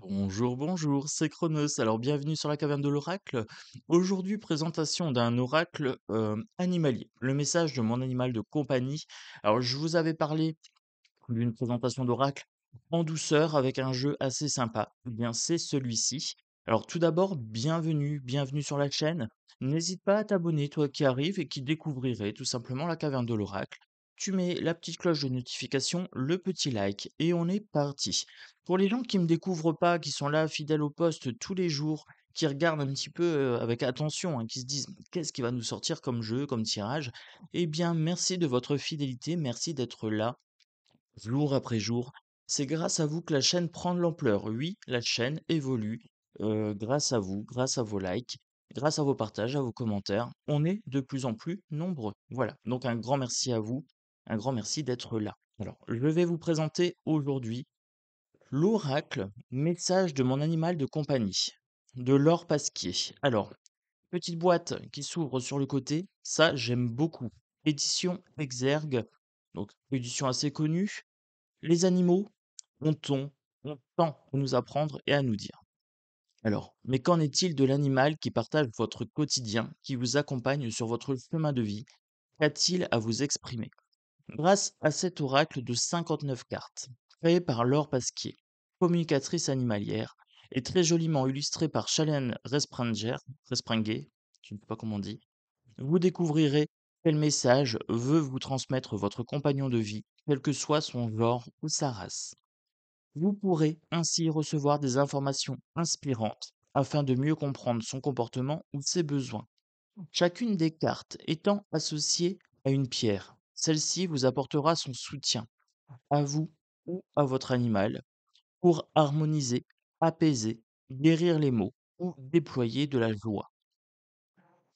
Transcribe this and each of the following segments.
Bonjour, bonjour, c'est Chronos. Alors, bienvenue sur la caverne de l'oracle. Aujourd'hui, présentation d'un oracle animalier. Le message de mon animal de compagnie. Alors, je vous avais parlé d'une présentation d'oracle en douceur avec un jeu assez sympa. Eh bien, c'est celui-ci. Alors, tout d'abord, bienvenue sur la chaîne. N'hésite pas à t'abonner, toi qui arrives et qui découvrirais tout simplement la caverne de l'oracle. Tu mets la petite cloche de notification, le petit like et on est parti. Pour les gens qui me découvrent pas, qui sont là fidèles au poste tous les jours, qui regardent un petit peu avec attention, hein, qui se disent qu'est-ce qui va nous sortir comme jeu, comme tirage, eh bien merci de votre fidélité, merci d'être là jour après jour. C'est grâce à vous que la chaîne prend de l'ampleur. Oui, la chaîne évolue grâce à vous, grâce à vos likes, grâce à vos partages, à vos commentaires. On est de plus en plus nombreux. Voilà. Donc un grand merci à vous, un grand merci d'être là. Alors, je vais vous présenter aujourd'hui l'oracle, message de mon animal de compagnie, de l'or pasquier. Alors, petite boîte qui s'ouvre sur le côté, ça j'aime beaucoup. Édition Exergue, donc édition assez connue. Les animaux ont tant à nous apprendre et à nous dire. Alors, mais qu'en est-il de l'animal qui partage votre quotidien, qui vous accompagne sur votre chemin de vie? Qu'a-t-il à vous exprimer? Grâce à cet oracle de 59 cartes, créé par Laure Pasquier, communicatrice animalière, et très joliment illustré par Chalen Respranger, je ne sais pas comment on dit, vous découvrirez quel message veut vous transmettre votre compagnon de vie, quel que soit son genre ou sa race. Vous pourrez ainsi recevoir des informations inspirantes afin de mieux comprendre son comportement ou ses besoins. Chacune des cartes étant associée à une pierre, celle-ci vous apportera son soutien, à vous ou à votre animal, pour harmoniser, apaiser, guérir les maux ou déployer de la joie.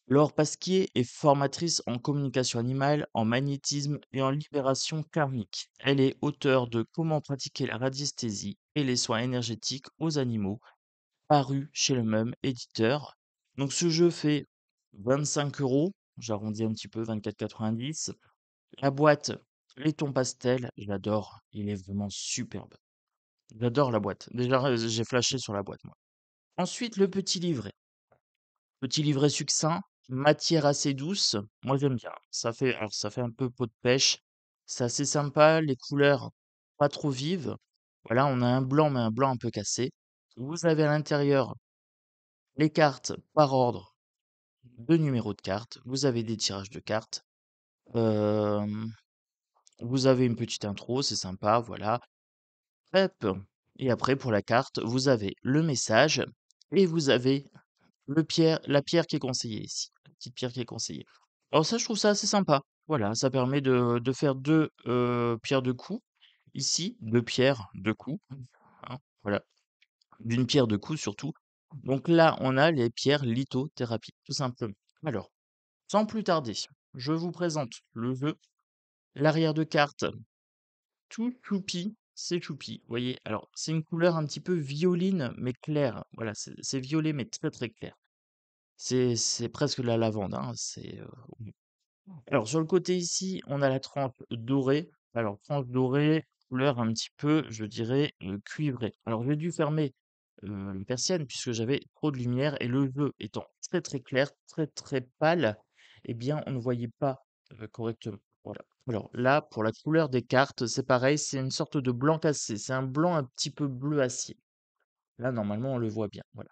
Laure Pasquier est formatrice en communication animale, en magnétisme et en libération karmique. Elle est auteure de Comment pratiquer la radiesthésie et les soins énergétiques aux animaux, paru chez le même éditeur. Donc ce jeu fait 25 €, j'arrondis un petit peu, 24,90. La boîte, les tons pastels, j'adore, il est vraiment superbe. J'adore la boîte. Déjà, j'ai flashé sur la boîte, moi. Ensuite, le petit livret succinct, matière assez douce. Moi, j'aime bien. Ça fait un peu peau de pêche. C'est assez sympa. Les couleurs pas trop vives. Voilà, on a un blanc, mais un blanc un peu cassé. Vous avez à l'intérieur les cartes par ordre de numéros de cartes. Vous avez des tirages de cartes. Euh, Vous avez une petite intro, c'est sympa, voilà. Hop. Et après, pour la carte, vous avez le message et vous avez la pierre qui est conseillée ici, la petite pierre qui est conseillée. Alors ça, je trouve ça assez sympa. Voilà, ça permet de faire deux pierres de coups. Ici, deux pierres de coups. Hein, voilà, d'une pierre de coups surtout. Donc là, on a les pierres lithothérapie, tout simplement. Alors, sans plus tarder, je vous présente le jeu. L'arrière de carte, tout choupi, c'est choupi. Vous voyez, alors c'est une couleur un petit peu violine, mais claire. Voilà, c'est violet, mais très très clair. C'est presque la lavande, hein, oui. Alors sur le côté ici, on a la tranche dorée. Alors tranche dorée, couleur un petit peu, je dirais, cuivrée. Alors j'ai dû fermer, les persiennes puisque j'avais trop de lumière et le jeu étant très, très clair, très, très pâle, eh bien on ne voyait pas, correctement. Voilà. Alors là, pour la couleur des cartes, c'est pareil, c'est une sorte de blanc cassé. C'est un blanc un petit peu bleu acier. Là, normalement, on le voit bien, voilà.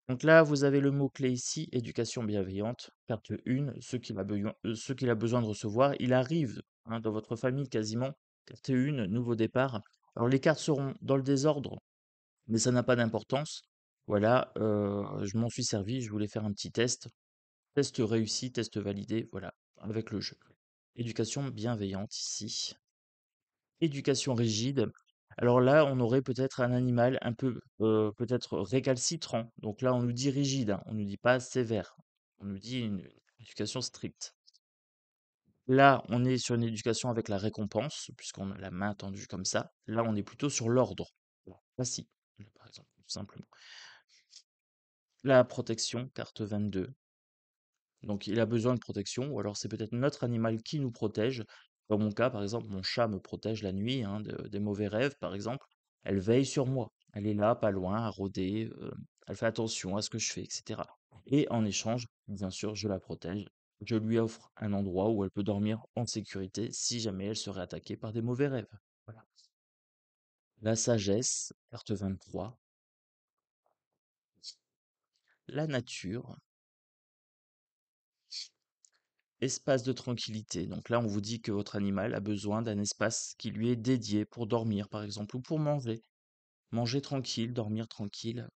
Donc là, vous avez le mot-clé ici, éducation bienveillante, carte 1, ce qu'il a besoin de recevoir. Il arrive hein, dans votre famille quasiment, carte 1, nouveau départ. Alors les cartes seront dans le désordre, mais ça n'a pas d'importance. Voilà, je m'en suis servi, je voulais faire un petit test. Test réussi, test validé, voilà, avec le jeu. Éducation bienveillante ici. Éducation rigide. Alors là, on aurait peut-être un animal un peu, peut-être récalcitrant. Donc là, on nous dit rigide, hein, on nous dit pas sévère. On nous dit une éducation stricte. Là, on est sur une éducation avec la récompense, puisqu'on a la main tendue comme ça. Là, on est plutôt sur l'ordre. Voilà. Voici, là, par exemple, tout simplement. La protection, carte 22. Donc il a besoin de protection, ou alors c'est peut-être notre animal qui nous protège. Dans mon cas, par exemple, mon chat me protège la nuit hein, des mauvais rêves, par exemple. Elle veille sur moi. Elle est là, pas loin, à rôder, elle fait attention à ce que je fais, et cetera. Et en échange, bien sûr, je la protège. Je lui offre un endroit où elle peut dormir en sécurité si jamais elle serait attaquée par des mauvais rêves. Voilà. La sagesse, carte 23. La nature, espace de tranquillité. Donc là, on vous dit que votre animal a besoin d'un espace qui lui est dédié pour dormir, par exemple, ou pour manger. Manger tranquille, dormir tranquille,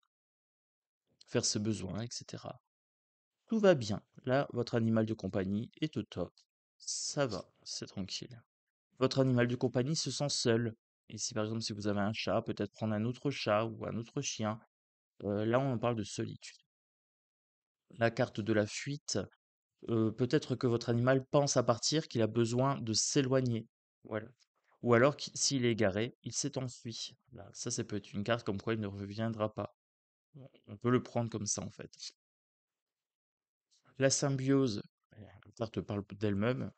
faire ses besoins, etc. Tout va bien. Là, votre animal de compagnie est au top. Ça va, c'est tranquille. Votre animal de compagnie se sent seul. Ici, par exemple, si vous avez un chat, peut-être prendre un autre chat ou un autre chien. Là, on parle de solitude. La carte de la fuite, peut-être que votre animal pense à partir, qu'il a besoin de s'éloigner. Voilà. Ou alors, s'il est égaré, il s'est enfui. Là, ça peut être une carte comme quoi il ne reviendra pas. On peut le prendre comme ça, en fait. La symbiose, la carte parle d'elle-même,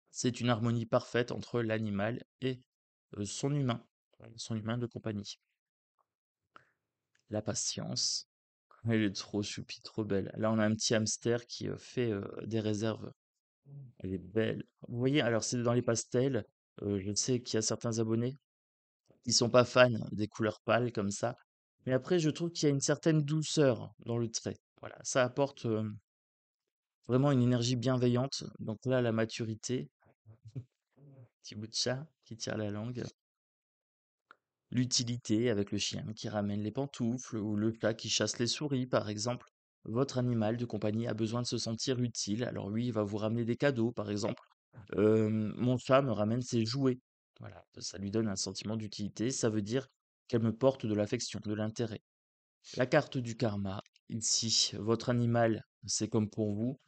c'est une harmonie parfaite entre l'animal et son humain de compagnie. La patience, elle est trop choupie, trop belle. Là, on a un petit hamster qui fait des réserves. Elle est belle. Vous voyez, alors c'est dans les pastels. Je sais qu'il y a certains abonnés qui sont pas fans des couleurs pâles comme ça. Mais après, je trouve qu'il y a une certaine douceur dans le trait. Voilà, ça apporte vraiment une énergie bienveillante. Donc là, la maturité, petit bout de chat qui tire la langue. L'utilité avec le chien qui ramène les pantoufles ou le chat qui chasse les souris, par exemple. Votre animal de compagnie a besoin de se sentir utile. Alors lui, il va vous ramener des cadeaux, par exemple. Mon chat me ramène ses jouets. Voilà, ça lui donne un sentiment d'utilité. Ça veut dire qu'elle me porte de l'affection, de l'intérêt. La carte du karma, ici, votre animal, c'est comme pour vous,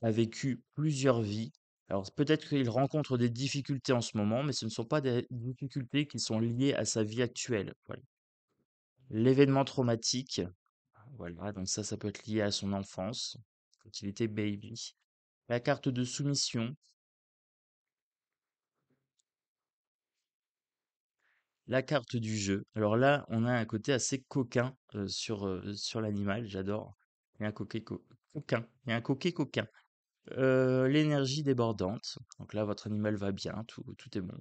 a vécu plusieurs vies. Alors peut-être qu'il rencontre des difficultés en ce moment, mais ce ne sont pas des difficultés qui sont liées à sa vie actuelle. Voilà. L'événement traumatique, voilà, donc ça peut être lié à son enfance, quand il était baby. La carte de soumission, la carte du jeu. Alors là, on a un côté assez coquin sur l'animal, j'adore. Il y a un coquin, il y a un coquin. L'énergie débordante. Donc là, votre animal va bien, tout est bon.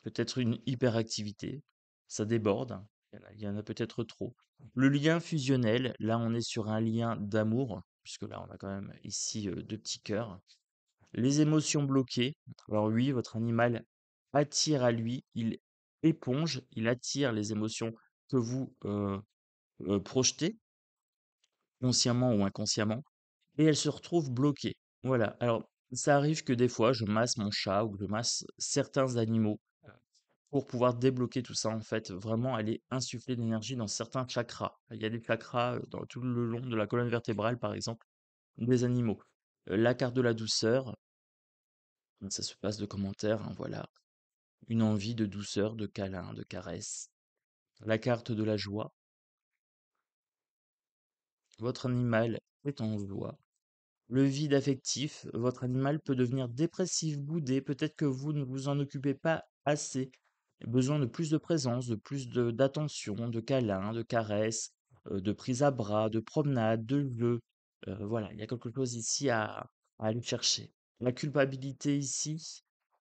Peut-être une hyperactivité, ça déborde, il y en a peut-être trop. Le lien fusionnel, là on est sur un lien d'amour, puisque là on a quand même ici deux petits cœurs. Les émotions bloquées, alors oui, votre animal attire à lui, il éponge, il attire les émotions que vous projetez, consciemment ou inconsciemment, et elles se retrouvent bloquées. Voilà, alors ça arrive que des fois je masse mon chat ou que je masse certains animaux pour pouvoir débloquer tout ça, en fait, vraiment aller insuffler de l'énergie dans certains chakras. Il y a des chakras, dans tout le long de la colonne vertébrale, par exemple, des animaux. La carte de la douceur, ça se passe de commentaires, hein, voilà. Une envie de douceur, de câlin, de caresse. La carte de la joie, votre animal est en joie. Le vide affectif, votre animal peut devenir dépressif, boudé, peut-être que vous ne vous en occupez pas assez. Besoin de plus de présence, de plus d'attention, de câlins, de caresses, de prise à bras, de promenade, de jeux. Voilà, il y a quelque chose ici à aller chercher. La culpabilité ici,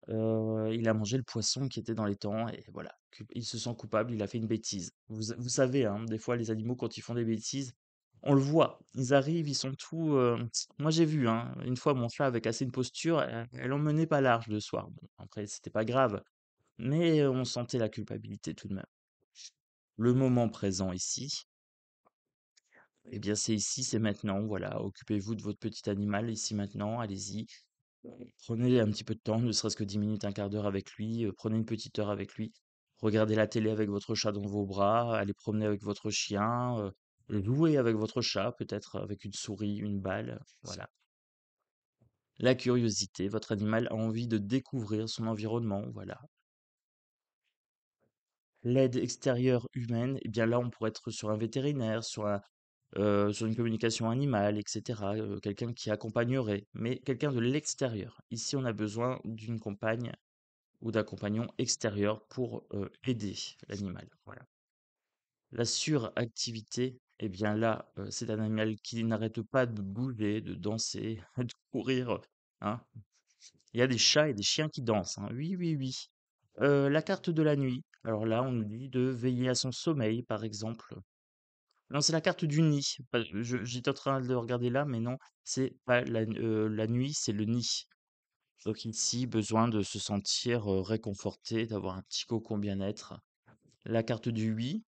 il a mangé le poisson qui était dans les temps et voilà, il se sent coupable, il a fait une bêtise. Vous savez, hein, des fois les animaux quand ils font des bêtises, on le voit, ils arrivent, ils sont tout, moi j'ai vu, hein, une fois mon chat avait cassé une posture, elle en menait pas large le soir. Bon, après c'était pas grave, mais on sentait la culpabilité tout de même. Le moment présent ici, eh bien c'est ici, c'est maintenant, voilà, occupez-vous de votre petit animal ici maintenant, allez-y. Prenez un petit peu de temps, ne serait-ce que 10 minutes, un quart d'heure avec lui, prenez une petite heure avec lui. Regardez la télé avec votre chat dans vos bras, allez promener avec votre chien, jouez avec votre chat, peut-être avec une souris, une balle, voilà. La curiosité, votre animal a envie de découvrir son environnement, voilà. L'aide extérieure humaine, eh bien là, on pourrait être sur un vétérinaire, sur une communication animale, et cetera, quelqu'un qui accompagnerait, mais quelqu'un de l'extérieur. Ici, on a besoin d'une compagne ou d'un compagnon extérieur pour aider l'animal. Voilà. La suractivité, eh bien là, c'est un animal qui n'arrête pas de bouger, de danser, de courir, hein. Il y a des chats et des chiens qui dansent, hein. Oui, oui, oui. La carte de la nuit. Alors là, on nous dit de veiller à son sommeil, par exemple. Non, c'est la carte du nid. J'étais en train de le regarder là, mais non, c'est pas la nuit, c'est le nid. Donc ici, besoin de se sentir réconforté, d'avoir un petit cocon bien-être. La carte du oui,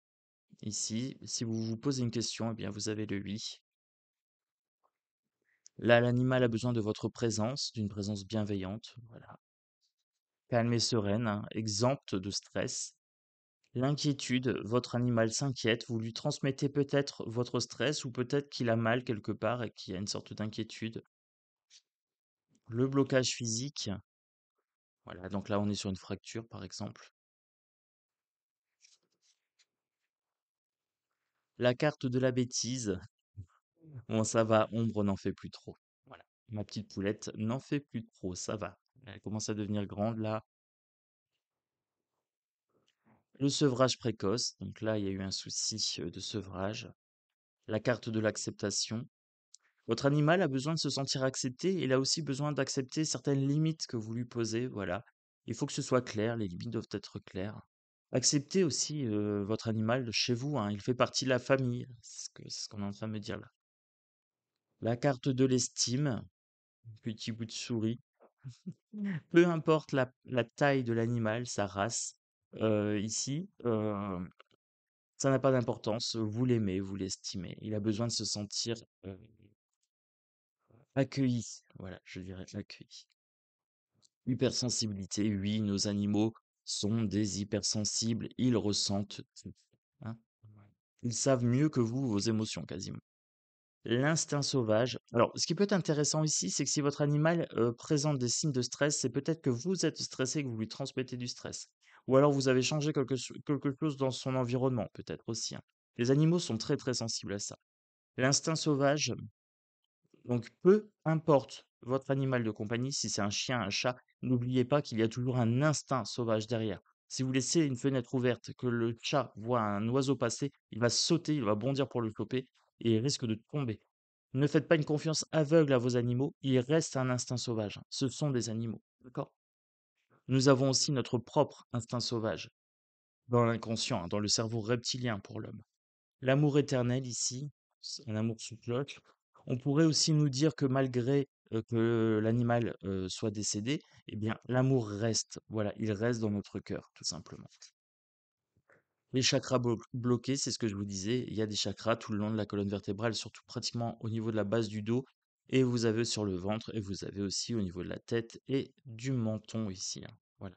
ici, si vous vous posez une question, eh bien vous avez le oui. Là, l'animal a besoin de votre présence, d'une présence bienveillante, voilà. Calme et sereine, hein, exempte de stress. L'inquiétude, votre animal s'inquiète, vous lui transmettez peut-être votre stress ou peut-être qu'il a mal quelque part et qu'il y a une sorte d'inquiétude. Le blocage physique, voilà, donc là on est sur une fracture par exemple. La carte de la bêtise, bon ça va, ombre n'en fait plus trop. Voilà, ma petite poulette n'en fait plus trop, ça va. Elle commence à devenir grande là. Le sevrage précoce, donc là il y a eu un souci de sevrage. La carte de l'acceptation. Votre animal a besoin de se sentir accepté, il a aussi besoin d'accepter certaines limites que vous lui posez, voilà. Il faut que ce soit clair, les limites doivent être claires. Acceptez aussi votre animal chez vous, hein, il fait partie de la famille, c'est ce qu'on est en train de me dire là. La carte de l'estime, petit bout de souris. Peu importe la taille de l'animal, sa race, ici, ça n'a pas d'importance, vous l'aimez, vous l'estimez. Il a besoin de se sentir accueilli, voilà, je dirais accueilli. Hypersensibilité, oui, nos animaux sont des hypersensibles, ils ressentent tout, hein. Ils savent mieux que vous vos émotions quasiment. L'instinct sauvage. Alors, ce qui peut être intéressant ici, c'est que si votre animal présente des signes de stress, c'est peut-être que vous êtes stressé et que vous lui transmettez du stress. Ou alors vous avez changé quelque chose dans son environnement, peut-être aussi, hein. Les animaux sont très très sensibles à ça. L'instinct sauvage, donc peu importe votre animal de compagnie, si c'est un chien, un chat, n'oubliez pas qu'il y a toujours un instinct sauvage derrière. Si vous laissez une fenêtre ouverte, que le chat voit un oiseau passer, il va sauter, il va bondir pour le choper et il risque de tomber. Ne faites pas une confiance aveugle à vos animaux, il reste un instinct sauvage. Ce sont des animaux, d'accord? Nous avons aussi notre propre instinct sauvage, dans l'inconscient, hein, dans le cerveau reptilien pour l'homme. L'amour éternel ici, c'est un amour sous cloche. On pourrait aussi nous dire que malgré que l'animal soit décédé, eh bien, l'amour reste. Voilà, il reste dans notre cœur, tout simplement. Les chakras bloqués, c'est ce que je vous disais. Il y a des chakras tout le long de la colonne vertébrale, surtout pratiquement au niveau de la base du dos. Et vous avez sur le ventre, et vous avez aussi au niveau de la tête et du menton ici, hein. Voilà.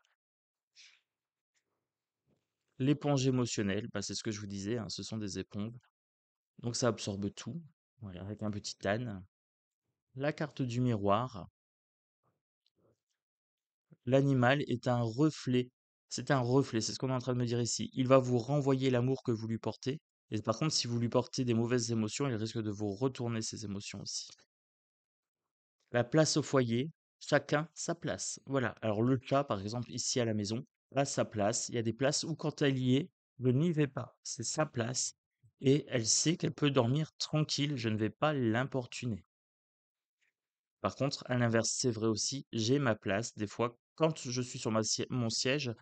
L'éponge émotionnelle, bah, c'est ce que je vous disais, hein, ce sont des éponges. Donc ça absorbe tout, voilà, avec un petit âne. La carte du miroir, l'animal est un reflet. C'est un reflet, c'est ce qu'on est en train de me dire ici. Il va vous renvoyer l'amour que vous lui portez. Et par contre, si vous lui portez des mauvaises émotions, il risque de vous retourner ces émotions aussi. La place au foyer, chacun sa place. Voilà. Alors le chat, par exemple, ici à la maison, a sa place. Il y a des places où quand elle y est, je n'y vais pas. C'est sa place. Et elle sait qu'elle peut dormir tranquille. Je ne vais pas l'importuner. Par contre, à l'inverse, c'est vrai aussi, j'ai ma place. Des fois, quand je suis sur mon siège,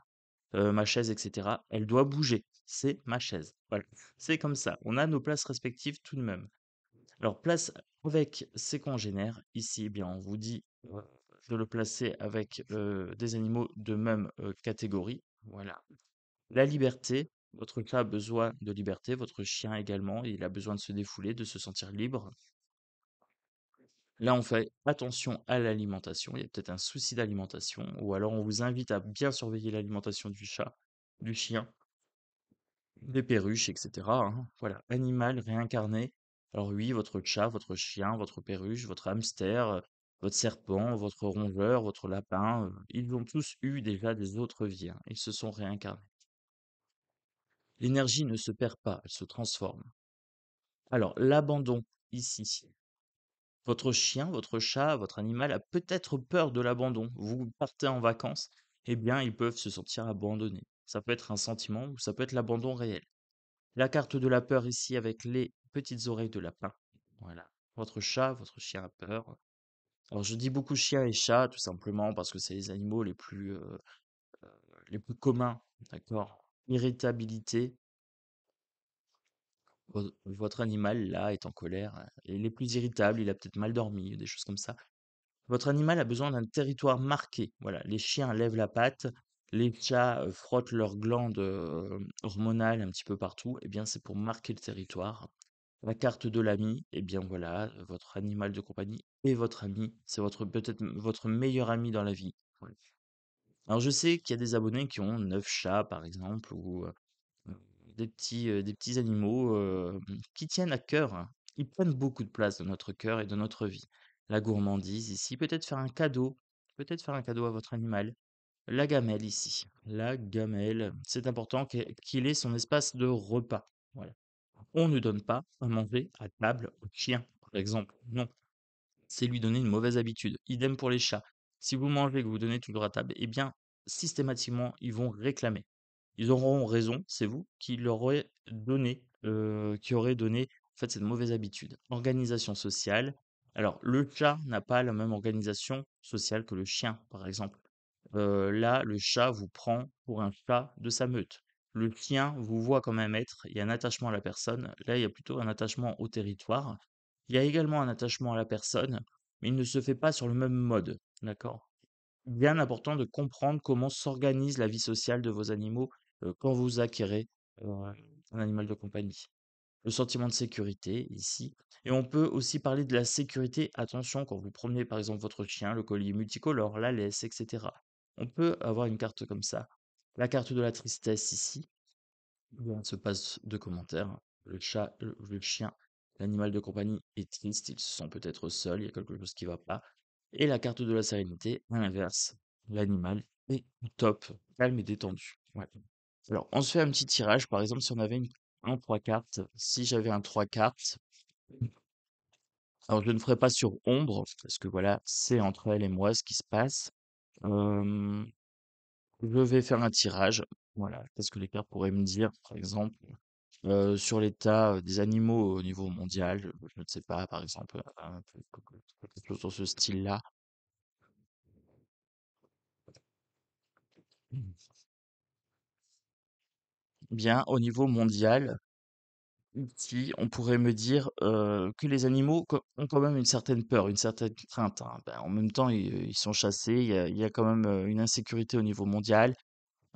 ma chaise, etc., elle doit bouger. C'est ma chaise. Voilà. C'est comme ça. On a nos places respectives tout de même. Alors, place avec ses congénères. Ici, eh bien, on vous dit de le placer avec des animaux de même catégorie. Voilà. La liberté. Votre chat a besoin de liberté, votre chien également. Il a besoin de se défouler, de se sentir libre. Là, on fait attention à l'alimentation. Il y a peut-être un souci d'alimentation. Ou alors, on vous invite à bien surveiller l'alimentation du chat, du chien, des perruches, etc., hein. Voilà, animal réincarné. Alors oui, votre chat, votre chien, votre perruche, votre hamster, votre serpent, votre rongeur, votre lapin, ils ont tous eu déjà des autres vies, hein. Ils se sont réincarnés. L'énergie ne se perd pas, elle se transforme. Alors, l'abandon, ici. Votre chien, votre chat, votre animal a peut-être peur de l'abandon. Vous partez en vacances, eh bien, ils peuvent se sentir abandonnés. Ça peut être un sentiment ou ça peut être l'abandon réel. La carte de la peur ici avec les petites oreilles de lapin. Voilà. Votre chat, votre chien a peur. Alors je dis beaucoup chien et chat tout simplement parce que c'est les animaux les plus communs, d'accord? Irritabilité, votre animal là est en colère, il est plus irritable, il a peut-être mal dormi, des choses comme ça. Votre animal a besoin d'un territoire marqué. Voilà, les chiens lèvent la patte, les chats frottent leurs glandes hormonales un petit peu partout. Eh bien, c'est pour marquer le territoire. La carte de l'ami, eh bien voilà, votre animal de compagnie est votre ami. C'est votre peut-être votre meilleur ami dans la vie. Ouais. Alors, je sais qu'il y a des abonnés qui ont 9 chats, par exemple, ou des petits animaux qui tiennent à cœur, hein. Ils prennent beaucoup de place dans notre cœur et dans notre vie. La gourmandise ici, peut-être faire un cadeau à votre animal. La gamelle ici, la gamelle, c'est important qu'il ait son espace de repas. Voilà. On ne donne pas à manger à table au chien, par exemple. Non, c'est lui donner une mauvaise habitude. Idem pour les chats. Si vous mangez et que vous donnez toujours à table, eh bien, systématiquement, ils vont réclamer. Ils auront raison, c'est vous qui aurez donné en fait cette mauvaise habitude. Organisation sociale. Alors, le chat n'a pas la même organisation sociale que le chien, par exemple. Là, le chat vous prend pour un chat de sa meute. Le chien vous voit comme un maître, il y a un attachement à la personne. Là, il y a plutôt un attachement au territoire. Il y a également un attachement à la personne, mais il ne se fait pas sur le même mode, d'accord? Bien important de comprendre comment s'organise la vie sociale de vos animaux quand vous acquérez un animal de compagnie. Le sentiment de sécurité ici. Et on peut aussi parler de la sécurité. Attention, quand vous promenez par exemple votre chien, le collier multicolore, la laisse, etc. On peut avoir une carte comme ça. La carte de la tristesse ici. On se passe de commentaires. Le chat, le chien, l'animal de compagnie est triste, il se sent peut-être seul, il y a quelque chose qui va pas. Et la carte de la sérénité, à l'inverse, l'animal est au top, calme et détendu. Ouais. Alors, on se fait un petit tirage, par exemple, si on avait un 3 cartes, si j'avais un 3 cartes, alors je ne ferai pas sur ombre, parce que voilà, c'est entre elle et moi ce qui se passe. Euh, je vais faire un tirage, voilà, qu'est-ce que les cartes pourraient me dire, par exemple. Sur l'état, des animaux au niveau mondial, je ne sais pas, par exemple, quelque chose dans ce style-là. Bien, au niveau mondial, ici, on pourrait me dire, que les animaux ont quand même une certaine peur, une certaine crainte, hein. Ben, en même temps, ils sont chassés, il y a quand même, une insécurité au niveau mondial.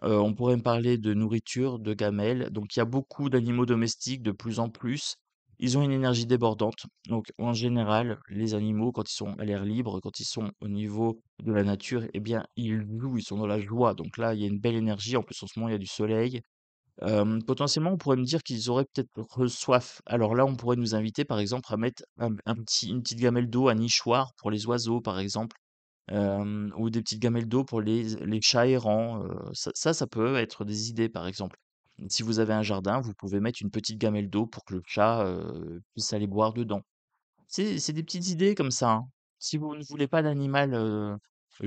On pourrait me parler de nourriture, de gamelles. Donc, il y a beaucoup d'animaux domestiques, de plus en plus. Ils ont une énergie débordante. Donc, en général, les animaux, quand ils sont à l'air libre, quand ils sont au niveau de la nature, eh bien, ils jouent, ils sont dans la joie. Donc là, il y a une belle énergie. En plus, en ce moment, il y a du soleil. Potentiellement, on pourrait me dire qu'ils auraient peut-être soif. Alors là, on pourrait nous inviter, par exemple, à mettre une petite gamelle d'eau à nichoir pour les oiseaux, par exemple. Ou des petites gamelles d'eau pour les chats errants, ça peut être des idées, par exemple. Si vous avez un jardin, vous pouvez mettre une petite gamelle d'eau pour que le chat, puisse aller boire dedans. C'est des petites idées comme ça, hein. Si vous ne voulez pas d'animal,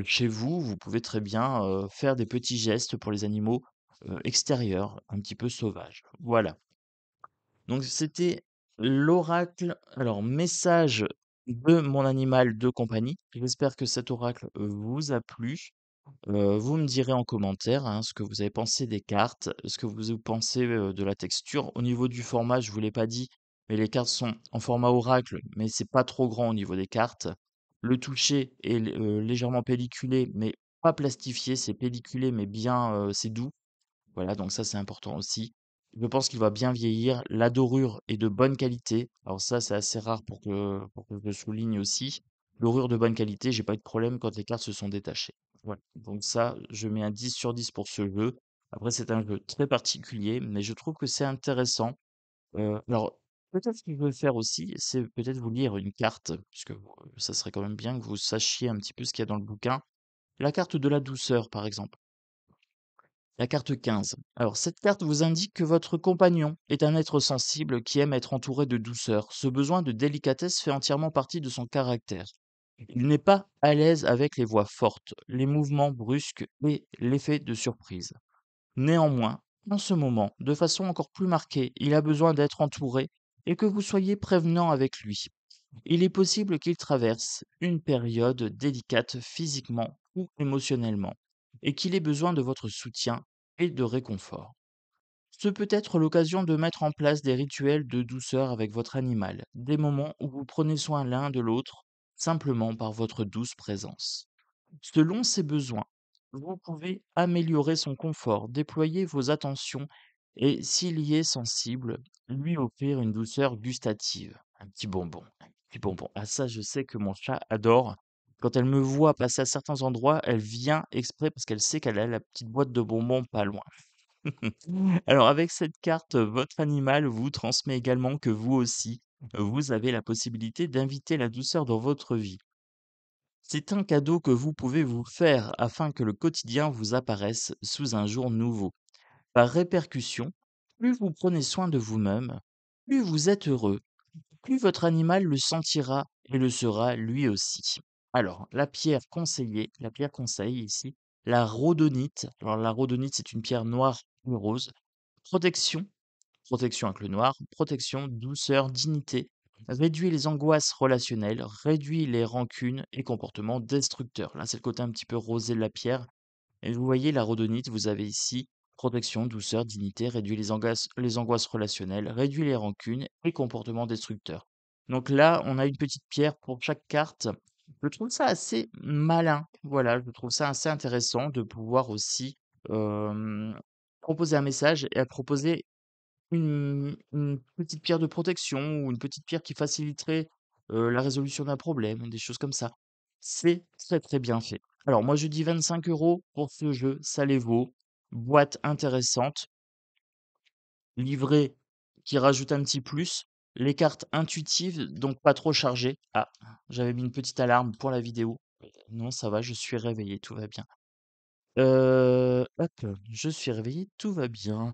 chez vous, vous pouvez très bien, faire des petits gestes pour les animaux, extérieurs, un petit peu sauvages. Voilà. Donc c'était l'oracle, alors message de mon animal de compagnie. J'espère que cet oracle vous a plu. Vous me direz en commentaire, hein, ce que vous avez pensé des cartes, ce que vous pensez de la texture. Au niveau du format, je vous l'ai pas dit, mais les cartes sont en format oracle, mais c'est pas trop grand au niveau des cartes. Le toucher est légèrement pelliculé, mais pas plastifié, c'est pelliculé, mais bien, c'est doux. Voilà, donc ça, c'est important aussi. Je pense qu'il va bien vieillir. La dorure est de bonne qualité. Alors ça, c'est assez rare pour que je le souligne aussi. Dorure de bonne qualité, j'ai pas eu de problème quand les cartes se sont détachées. Voilà. Donc ça, je mets un 10 sur 10 pour ce jeu. Après, c'est un jeu très particulier, mais je trouve que c'est intéressant. Alors, peut-être ce que je vais faire aussi, c'est peut-être vous lire une carte, puisque ça serait quand même bien que vous sachiez un petit peu ce qu'il y a dans le bouquin. La carte de la douceur, par exemple. La carte 15. Alors, cette carte vous indique que votre compagnon est un être sensible qui aime être entouré de douceur. Ce besoin de délicatesse fait entièrement partie de son caractère. Il n'est pas à l'aise avec les voix fortes, les mouvements brusques et l'effet de surprise. Néanmoins, en ce moment, de façon encore plus marquée, il a besoin d'être entouré et que vous soyez prévenant avec lui. Il est possible qu'il traverse une période délicate physiquement ou émotionnellement et qu'il ait besoin de votre soutien et de réconfort. Ce peut être l'occasion de mettre en place des rituels de douceur avec votre animal, des moments où vous prenez soin l'un de l'autre simplement par votre douce présence. Selon ses besoins, vous pouvez améliorer son confort, déployer vos attentions et, s'il y est sensible, lui offrir une douceur gustative. Un petit bonbon, un petit bonbon. Ah ça, je sais que mon chat adore. Quand elle me voit passer à certains endroits, elle vient exprès parce qu'elle sait qu'elle a la petite boîte de bonbons pas loin. Alors avec cette carte, votre animal vous transmet également que vous aussi, vous avez la possibilité d'inviter la douceur dans votre vie. C'est un cadeau que vous pouvez vous faire afin que le quotidien vous apparaisse sous un jour nouveau. Par répercussion, plus vous prenez soin de vous-même, plus vous êtes heureux, plus votre animal le sentira et le sera lui aussi. Alors, la pierre conseillée ici, la rhodonite. Alors, la rhodonite, c'est une pierre noire ou rose. Protection, protection avec le noir, protection, douceur, dignité, réduit les angoisses relationnelles, réduit les rancunes et comportements destructeurs. Là, c'est le côté un petit peu rosé de la pierre. Et vous voyez, la rhodonite, vous avez ici protection, douceur, dignité, réduit les angoisses relationnelles, réduit les rancunes et comportements destructeurs. Donc là, on a une petite pierre pour chaque carte. Je trouve ça assez malin. Voilà, je trouve ça assez intéressant de pouvoir aussi euh, proposer un message et à proposer une petite pierre de protection ou une petite pierre qui faciliterait, la résolution d'un problème, des choses comme ça. C'est très, très bien fait. Alors moi je dis 25 € pour ce jeu, ça les vaut. Boîte intéressante, livret qui rajoute un petit plus, les cartes intuitives, donc pas trop chargées. Ah, j'avais mis une petite alarme pour la vidéo. Non, ça va, je suis réveillé, tout va bien. Hop, je suis réveillé, tout va bien.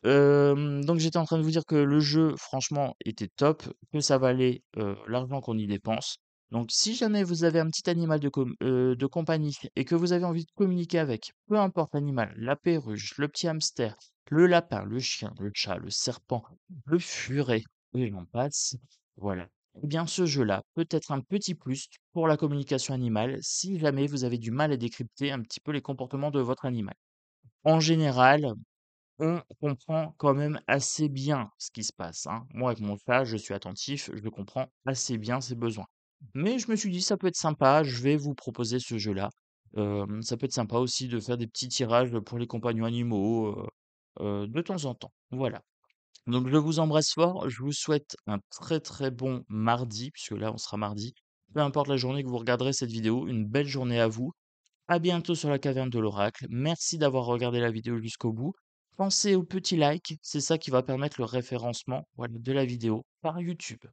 Donc j'étais en train de vous dire que le jeu franchement était top, que ça valait, l'argent qu'on y dépense. Donc si jamais vous avez un petit animal de compagnie et que vous avez envie de communiquer avec, peu importe l'animal, la perruche, le petit hamster, le lapin, le chien, le chat, le serpent, le furet et j'en passe, voilà. Eh bien ce jeu-là peut être un petit plus pour la communication animale si jamais vous avez du mal à décrypter un petit peu les comportements de votre animal. En général, on comprend quand même assez bien ce qui se passe, hein. Moi, avec mon chat, je suis attentif, je comprends assez bien ses besoins. Mais je me suis dit: «Ça peut être sympa, je vais vous proposer ce jeu-là». Ça peut être sympa aussi de faire des petits tirages pour les compagnons animaux, de temps en temps. Voilà. Donc je vous embrasse fort, je vous souhaite un très, très bon mardi, puisque là, on sera mardi. Peu importe la journée que vous regarderez cette vidéo, une belle journée à vous. À bientôt sur la caverne de l'oracle. Merci d'avoir regardé la vidéo jusqu'au bout. Pensez au petit like, c'est ça qui va permettre le référencement, voilà, de la vidéo par YouTube.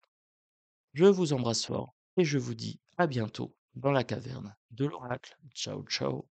Je vous embrasse fort et je vous dis à bientôt dans la caverne de l'oracle. Ciao, ciao.